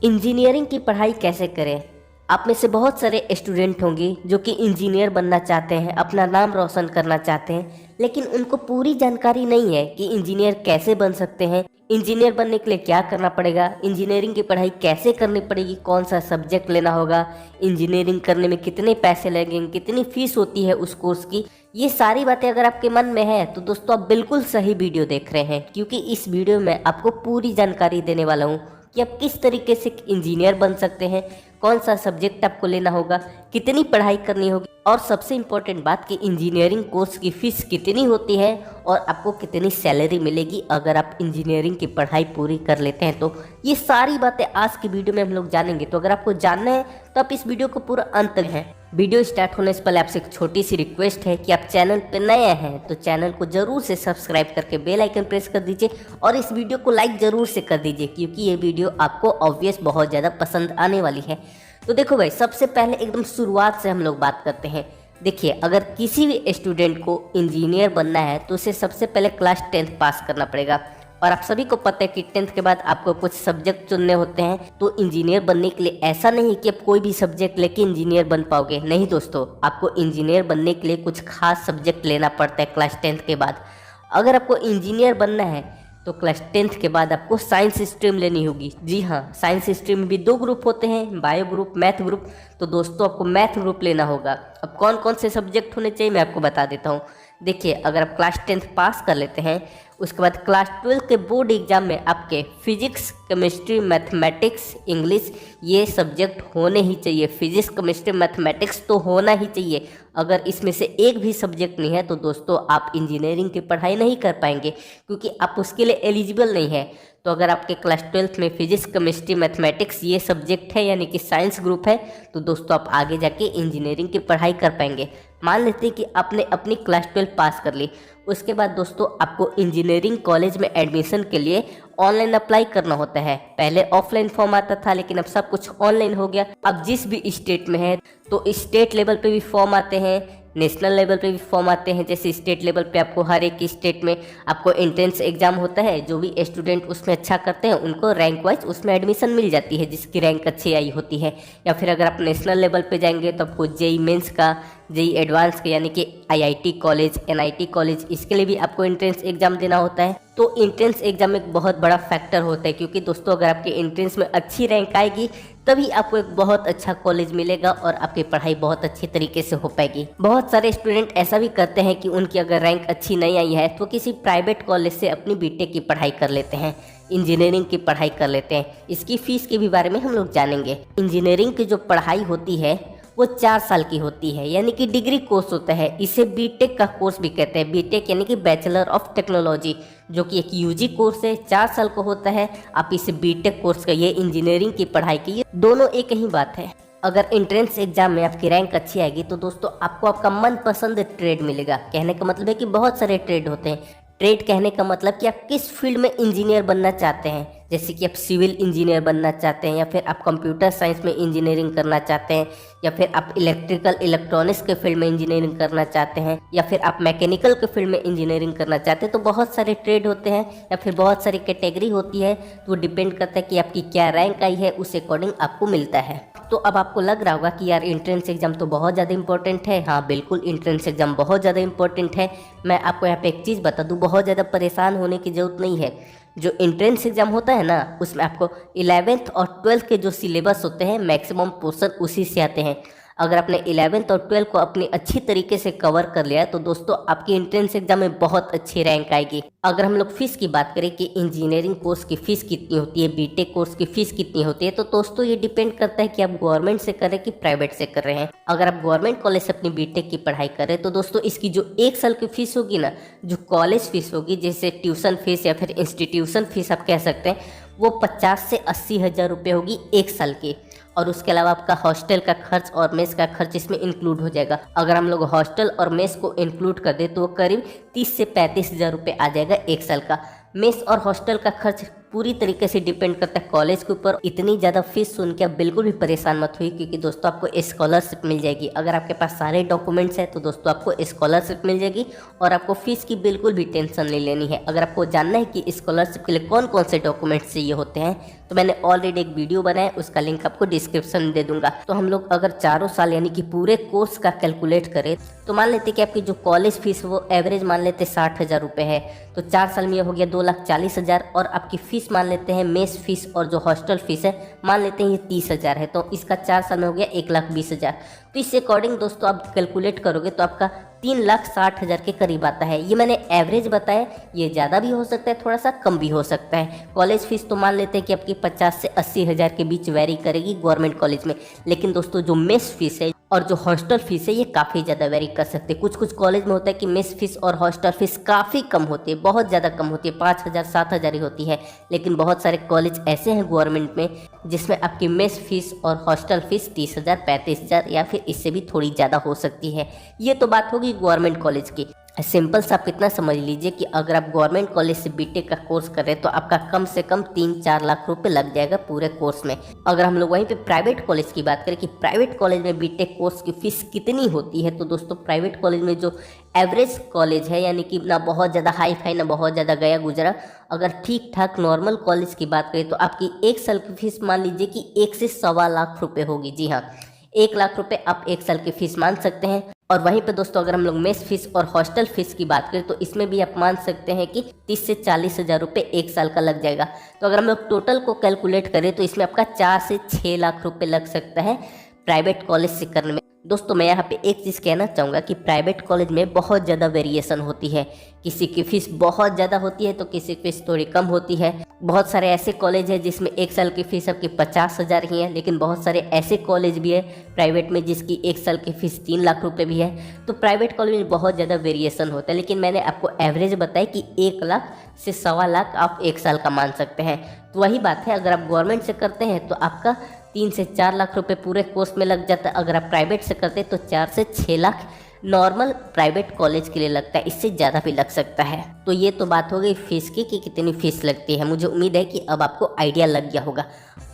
Engineering की पढ़ाई कैसे करें। आप में से बहुत सारे स्टूडेंट होंगे जो कि इंजीनियर बनना चाहते हैं, अपना नाम रोशन करना चाहते हैं, लेकिन उनको पूरी जानकारी नहीं है कि इंजीनियर कैसे बन सकते हैं, इंजीनियर बनने के लिए क्या करना पड़ेगा, इंजीनियरिंग की पढ़ाई कैसे करनी पड़ेगी, कौन सा सब्जेक्ट लेना होगा, इंजीनियरिंग करने में कितने पैसे लगेंगे, कितनी फीस होती है उस कोर्स की। ये सारी बातें अगर आपके मन में है तो दोस्तों आप बिल्कुल सही वीडियो देख रहे हैं, क्योंकि इस वीडियो में आपको पूरी जानकारी देने वाला हूँ कि आप किस तरीके से इंजीनियर बन सकते हैं, कौन सा सब्जेक्ट आपको लेना होगा, कितनी पढ़ाई करनी होगी, और सबसे इम्पोर्टेंट बात कि इंजीनियरिंग कोर्स की फ़ीस कितनी होती है और आपको कितनी सैलरी मिलेगी अगर आप इंजीनियरिंग की पढ़ाई पूरी कर लेते हैं। तो ये सारी बातें आज की वीडियो में हम लोग जानेंगे। तो अगर आपको जानना है तो आप इस वीडियो को पूरा अंत तक है। वीडियो स्टार्ट होने से पहले आपसे एक छोटी सी रिक्वेस्ट है कि आप चैनल पर नए हैं तो चैनल को जरूर से सब्सक्राइब करके बेल आइकन प्रेस कर दीजिए और इस वीडियो को लाइक जरूर से कर दीजिए, क्योंकि ये वीडियो आपको ऑब्वियस बहुत ज़्यादा पसंद आने वाली है। तो देखो भाई, सबसे पहले एकदम शुरुआत से हम लोग बात करते हैं। देखिए, अगर किसी भी स्टूडेंट को इंजीनियर बनना है तो उसे सबसे पहले क्लास 10th पास करना पड़ेगा। और आप सभी को पता है कि 10th के बाद आपको कुछ सब्जेक्ट चुनने होते हैं। तो इंजीनियर बनने के लिए ऐसा नहीं कि आप कोई भी सब्जेक्ट लेके इंजीनियर बन पाओगे, नहीं दोस्तों, आपको इंजीनियर बनने के लिए कुछ खास सब्जेक्ट लेना पड़ता है क्लास 10th के बाद। अगर आपको इंजीनियर बनना है तो क्लास 10th के बाद आपको साइंस स्ट्रीम लेनी होगी। जी हाँ, साइंस स्ट्रीम में भी 2 ग्रुप होते हैं, बायो ग्रुप, मैथ ग्रुप। तो दोस्तों आपको मैथ ग्रुप लेना होगा। अब कौन कौन से सब्जेक्ट होने चाहिए मैं आपको बता देता हूँ। देखिए, अगर आप क्लास 10th पास कर लेते हैं, उसके बाद क्लास 12 के बोर्ड एग्जाम में आपके फिजिक्स, केमिस्ट्री, मैथमेटिक्स, इंग्लिश ये सब्जेक्ट होने ही चाहिए। फिजिक्स, केमिस्ट्री, मैथमेटिक्स तो होना ही चाहिए। अगर इसमें से एक भी सब्जेक्ट नहीं है तो दोस्तों आप इंजीनियरिंग की पढ़ाई नहीं कर पाएंगे, क्योंकि आप उसके लिए एलिजिबल नहीं है। तो अगर आपके क्लास 12th में फिजिक्स, केमिस्ट्री, मैथमेटिक्स ये सब्जेक्ट है, यानी कि साइंस ग्रुप है, तो दोस्तों आप आगे जाके इंजीनियरिंग की पढ़ाई कर पाएंगे। मान लेते हैं कि आपने अपनी क्लास 12 पास कर ली, उसके बाद दोस्तों आपको इंजीनियरिंग कॉलेज में एडमिशन के लिए ऑनलाइन अप्लाई करना होता है। पहले ऑफलाइन फॉर्म आता था, लेकिन अब सब कुछ ऑनलाइन हो गया। अब जिस भी स्टेट में है तो स्टेट लेवल पे भी फॉर्म आते हैं, नेशनल लेवल पे भी फॉर्म आते हैं। जैसे स्टेट लेवल पे आपको हर एक स्टेट में आपको एंट्रेंस एग्जाम होता है। जो भी स्टूडेंट उसमें अच्छा करते हैं उनको रैंक वाइज उसमें एडमिशन मिल जाती है, जिसकी रैंक अच्छी आई होती है। या फिर अगर आप नेशनल लेवल पे जाएंगे तो आपको जेई मेंस का, जेई एडवांस का, यानी कि आईआईटी कॉलेज, एनआईटी कॉलेज, इसके लिए भी आपको एंट्रेंस एग्जाम देना होता है। तो एंट्रेंस एग्जाम एक बहुत बड़ा फैक्टर होता है, क्योंकि दोस्तों अगर आपके एंट्रेंस में अच्छी रैंक आएगी तभी आपको एक बहुत अच्छा कॉलेज मिलेगा और आपकी पढ़ाई बहुत अच्छी तरीके से हो पाएगी। बहुत सारे स्टूडेंट ऐसा भी करते हैं कि उनकी अगर रैंक अच्छी नहीं आई है तो किसी प्राइवेट कॉलेज से अपनी बीटेक की पढ़ाई कर लेते हैं, इंजीनियरिंग की पढ़ाई कर लेते हैं। इसकी फीस के भी बारे में हम लोग जानेंगे। इंजीनियरिंग की जो पढ़ाई होती है वो 4 साल की होती है, यानी कि डिग्री कोर्स होता है। इसे बीटेक का कोर्स भी कहते हैं। बीटेक यानी कि बैचलर ऑफ टेक्नोलॉजी, जो कि एक यूजी कोर्स है, 4 साल का होता है। आप इसे बीटेक कोर्स कहिए, इंजीनियरिंग की पढ़ाई कीजिए, दोनों एक ही बात है। अगर एंट्रेंस एग्जाम में आपकी रैंक अच्छी आएगी तो दोस्तों आपको आपका मनपसंद ट्रेड मिलेगा। कहने का मतलब है कि बहुत सारे ट्रेड होते हैं। ट्रेड कहने का मतलब कि आप किस फील्ड में इंजीनियर बनना चाहते हैं। जैसे कि आप सिविल इंजीनियर बनना चाहते हैं, या फिर आप कंप्यूटर साइंस में इंजीनियरिंग करना चाहते हैं, या फिर आप इलेक्ट्रिकल इलेक्ट्रॉनिक्स के फील्ड में इंजीनियरिंग करना चाहते हैं, या फिर आप मैकेनिकल के फील्ड में इंजीनियरिंग करना चाहते हैं। तो बहुत सारे ट्रेड होते हैं या फिर बहुत सारी कैटेगरी होती है। तो वो डिपेंड करता है कि आपकी क्या रैंक आई है, उस अकॉर्डिंग आपको मिलता है। तो अब आपको लग रहा होगा कि यार एंट्रेंस एग्जाम तो बहुत ज़्यादा इंपॉर्टेंट है। हाँ बिल्कुल, एंट्रेंस एग्जाम बहुत ज़्यादा इंपॉर्टेंट है। मैं आपको यहाँ पे एक चीज़ बता दूँ, बहुत ज़्यादा परेशान होने की ज़रूरत नहीं है। जो एंट्रेंस एग्जाम होता है ना, उसमें आपको 11th और 12th के जो सिलेबस होते हैं मैक्सिमम पोर्शन उसी से आते हैं। अगर आपने 11th और 12th को अपनी अच्छी तरीके से कवर कर लिया तो दोस्तों आपकी एंट्रेंस एग्जाम में बहुत अच्छी रैंक आएगी। अगर हम लोग फीस की बात करें कि इंजीनियरिंग कोर्स की फीस कितनी होती है, बीटेक कोर्स की फीस कितनी होती है, तो दोस्तों ये डिपेंड करता है कि आप गवर्नमेंट से कर रहे हैं कि प्राइवेट से कर रहे हैं। अगर आप गवर्नमेंट कॉलेज से अपनी बीटेक की पढ़ाई कर रहे हैं तो दोस्तों इसकी जो 1 साल की फीस होगी ना, जो कॉलेज फीस होगी, जैसे ट्यूशन फीस या फिर इंस्टीट्यूशन फीस आप कह सकते हैं, वो 50 से 80 हज़ार रुपये होगी 1 साल की। और उसके अलावा आपका हॉस्टल का खर्च और मेस का खर्च इसमें इंक्लूड हो जाएगा। अगर हम लोग हॉस्टल और मेस को इंक्लूड कर दे तो करीब 30 से 35 हज़ार रुपये आ जाएगा 1 साल का। मेस और हॉस्टल का खर्च पूरी तरीके से डिपेंड करता है कॉलेज के ऊपर। इतनी ज़्यादा फीस सुन के आप बिल्कुल भी परेशान मत हुई, क्योंकि दोस्तों आपको स्कॉलरशिप मिल जाएगी। अगर आपके पास सारे डॉक्यूमेंट्स हैं तो दोस्तों आपको स्कॉलरशिप मिल जाएगी और आपको फीस की बिल्कुल भी टेंशन नहीं लेनी है। अगर आपको जानना है कि स्कॉलरशिप के लिए कौन कौन से डॉक्यूमेंट्स चाहिए होते हैं तो मैंने ऑलरेडी एक वीडियो बनाया, उसका लिंक आपको डिस्क्रिप्शन में दे दूंगा। तो हम लोग अगर चारों साल यानी कि पूरे कोर्स का कैलकुलेट करें तो मान लेते कि आपकी जो कॉलेज फीस वो एवरेज मान लेते 60,000 रुपये है, तो 4 साल में ये हो गया 2,40,000। और आपकी फ़ीस मान लेते हैं मेस फीस और जो हॉस्टल फीस है मान लेते हैं ये 30,000 है, तो इसका 4 साल में हो गया 1,20,000। तो इसके अकॉर्डिंग दोस्तों आप कैलकुलेट करोगे तो आपका 3,60,000 के करीब आता है। ये मैंने एवरेज बताया, ये ज़्यादा भी हो सकता है, थोड़ा सा कम भी हो सकता है। कॉलेज फीस तो मान लेते हैं कि आपकी 50 से 80,000 के बीच वेरी करेगी गवर्नमेंट कॉलेज में, लेकिन दोस्तों जो मेस फीस है और जो हॉस्टल फीस है ये काफ़ी ज़्यादा वेरी कर सकते हैं। कुछ कुछ कॉलेज में होता है कि मेस फीस और हॉस्टल फीस काफ़ी कम होती है, बहुत ज़्यादा कम होती है, 5,000 7,000 ही होती है। लेकिन बहुत सारे कॉलेज ऐसे हैं गवर्नमेंट में जिसमें आपकी मेस फीस और हॉस्टल फीस 30,000 35,000 या फिर इससे भी थोड़ी ज़्यादा हो सकती है। ये तो बात होगी गवर्नमेंट कॉलेज की। सिंपल सा आप कितना समझ लीजिए कि अगर आप गवर्नमेंट कॉलेज से बीटेक का कोर्स कर रहे हैं तो आपका कम से कम 3-4 लाख रुपए लग जाएगा पूरे कोर्स में। अगर हम लोग वहीं पे प्राइवेट कॉलेज की बात करें कि प्राइवेट कॉलेज में बीटेक कोर्स की फीस कितनी होती है, तो दोस्तों प्राइवेट कॉलेज में जो एवरेज कॉलेज है यानी कि ना बहुत ज़्यादा हाई फाई ना बहुत ज़्यादा गया गुजरा, अगर ठीक ठाक नॉर्मल कॉलेज की बात करें तो आपकी 1 साल की फीस मान लीजिए कि 1 से सवा लाख रुपये होगी। जी हाँ, 1 लाख रुपए आप 1 साल की फीस मान सकते हैं। और वहीं पे दोस्तों अगर हम लोग मेस फीस और हॉस्टल फीस की बात करें तो इसमें भी आप मान सकते हैं कि 30 से 40,000 रुपये 1 साल का लग जाएगा। तो अगर हम लोग टोटल को कैलकुलेट करें तो इसमें आपका 4 से 6 लाख रुपये लग सकता है प्राइवेट कॉलेज से करने में। दोस्तों मैं यहाँ पे एक चीज़ कहना चाहूँगा कि प्राइवेट कॉलेज में बहुत ज़्यादा वेरिएशन होती है, किसी की फ़ीस बहुत ज़्यादा होती है तो किसी की फ़ीस थोड़ी कम होती है। बहुत सारे ऐसे कॉलेज हैं जिसमें 1 साल की फ़ीस आपकी 50,000 ही है, लेकिन बहुत सारे ऐसे कॉलेज भी है प्राइवेट में जिसकी 1 साल की फ़ीस 3 लाख रुपये भी है। तो प्राइवेट कॉलेज में बहुत ज़्यादा वेरिएशन होता है, लेकिन मैंने आपको एवरेज बताया कि 1 लाख से सवा लाख आप 1 साल का मान सकते हैं। तो वही बात है, अगर आप गवर्नमेंट से करते हैं तो आपका 3 से 4 लाख रुपए पूरे कोर्स में लग जाता है। अगर आप प्राइवेट से करते हैं तो 4 से 6 लाख नॉर्मल प्राइवेट कॉलेज के लिए लगता है, इससे ज़्यादा भी लग सकता है। तो ये तो बात हो गई फीस की कि कितनी फ़ीस लगती है। मुझे उम्मीद है कि अब आपको आइडिया लग गया होगा।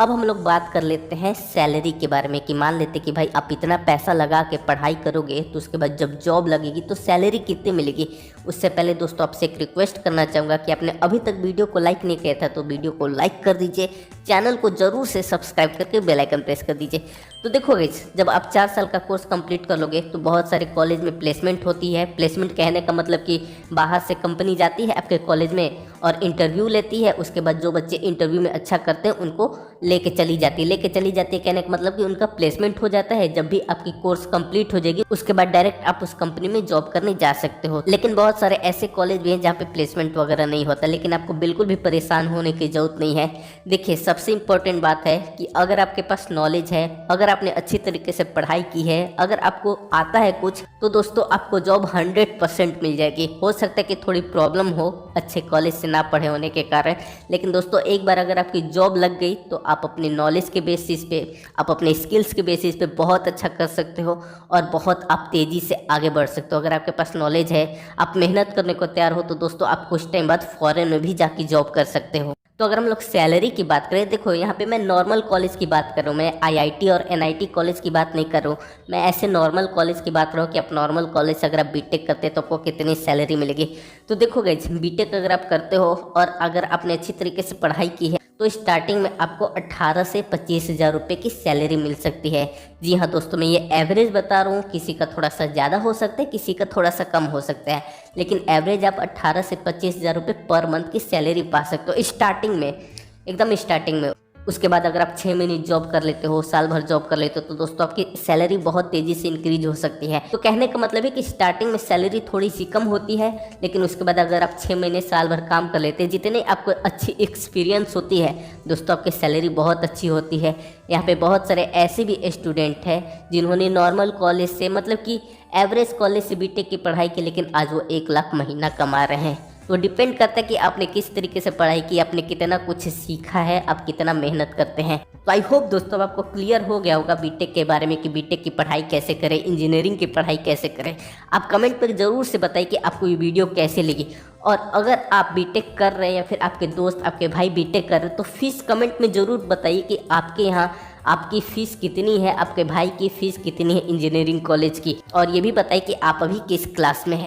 अब हम लोग बात कर लेते हैं सैलरी के बारे में कि मान लेते कि भाई आप इतना पैसा लगा के पढ़ाई करोगे तो उसके बाद जब जॉब लगेगी तो सैलरी कितनी मिलेगी। उससे पहले दोस्तों आपसे एक रिक्वेस्ट करना चाहूँगा कि आपने अभी तक वीडियो को लाइक नहीं किया था तो वीडियो को लाइक कर दीजिए, चैनल को ज़रूर से सब्सक्राइब करके बेल आइकन प्रेस कर दीजिए। तो देखो गाइस, जब आप 4 साल का कोर्स कंप्लीट कर लोगे तो बहुत सारे कॉलेज में प्लेसमेंट होती है। प्लेसमेंट कहने का मतलब कि बाहर से कंपनी जाती है आपके कॉलेज में और इंटरव्यू लेती है। उसके बाद जो बच्चे इंटरव्यू में अच्छा करते हैं उनको लेके चली जाती है कहने का मतलब कि उनका प्लेसमेंट हो जाता है। जब भी आपकी कोर्स कंप्लीट हो जाएगी उसके बाद डायरेक्ट आप उस कंपनी में जॉब करने जा सकते हो। लेकिन बहुत सारे ऐसे कॉलेज भी हैं जहाँ पे प्लेसमेंट वगैरह नहीं होता, लेकिन आपको बिल्कुल भी परेशान होने की जरूरत नहीं है। देखिए, सबसे इम्पोर्टेंट बात है कि अगर आपके पास नॉलेज है, अगर आपने अच्छी तरीके से पढ़ाई की है, अगर आपको आता है कुछ, तो दोस्तों आपको जॉब 100% मिल जाएगी। हो सकता है कि थोड़ी प्रॉब्लम हो अच्छे कॉलेज से ना पढ़े होने के कारण, लेकिन दोस्तों एक बार अगर आपकी जॉब लग गई तो आप अपने नॉलेज के बेसिस पे, आप अपने स्किल्स के बेसिस पे बहुत अच्छा कर सकते हो और बहुत आप तेज़ी से आगे बढ़ सकते हो। अगर आपके पास नॉलेज है, आप मेहनत करने को तैयार हो, तो दोस्तों आप कुछ टाइम बाद फॉरेन में भी जाके जॉब कर सकते हो। तो अगर हम लोग सैलरी की बात करें, देखो यहाँ पे मैं नॉर्मल कॉलेज की बात कर रहा हूँ, मैं आईआईटी और एनआईटी कॉलेज की बात नहीं कर रहा हूँ, मैं ऐसे नॉर्मल कॉलेज की बात कर रहा हूँ कि आप नॉर्मल कॉलेज से अगर आप बीटेक करते हैं तो आपको कितनी सैलरी मिलेगी। तो देखो गाइस, बीटेक अगर आप करते हो और अगर आपने अच्छी तरीके से पढ़ाई की है तो स्टार्टिंग में आपको 18 से 25,000 रुपये की सैलरी मिल सकती है। जी हाँ दोस्तों, मैं ये एवरेज बता रहा हूँ, किसी का थोड़ा सा ज़्यादा हो सकता है, किसी का थोड़ा सा कम हो सकता है, लेकिन एवरेज आप 18 से 25,000 रुपये पर मंथ की सैलरी पा सकते हो स्टार्टिंग में, एकदम स्टार्टिंग में। उसके बाद अगर आप 6 महीने जॉब कर लेते हो, साल भर जॉब कर लेते हो, तो दोस्तों आपकी सैलरी बहुत तेज़ी से इंक्रीज हो सकती है। तो कहने का मतलब है कि स्टार्टिंग में सैलरी थोड़ी सी कम होती है, लेकिन उसके बाद अगर आप 6 महीने साल भर काम कर लेते हैं, जितने आपको अच्छी एक्सपीरियंस होती है दोस्तों, आपकी सैलरी बहुत अच्छी होती है। यहाँ पे बहुत सारे ऐसे भी स्टूडेंट हैं जिन्होंने नॉर्मल कॉलेज से, मतलब कि एवरेज कॉलेज से बीटेक की पढ़ाई की, लेकिन आज वो 1 लाख महीना कमा रहे हैं। तो डिपेंड करता है कि आपने किस तरीके से पढ़ाई की, आपने कितना कुछ सीखा है, आप कितना मेहनत करते हैं। तो आई होप दोस्तों आपको क्लियर हो गया होगा बीटेक के बारे में कि बीटेक की पढ़ाई कैसे करें, इंजीनियरिंग की पढ़ाई कैसे करें। आप कमेंट पर ज़रूर से बताइए कि आपको ये वीडियो कैसे लगी, और अगर आप बीटेक कर रहे हैं या फिर आपके दोस्त, आपके भाई बीटेक कर रहे हैं तो फीस कमेंट में ज़रूर बताइए कि आपके यहाँ आपकी फ़ीस कितनी है, आपके भाई की फ़ीस कितनी है इंजीनियरिंग कॉलेज की, और ये भी बताइए कि आप अभी किस क्लास में हैं।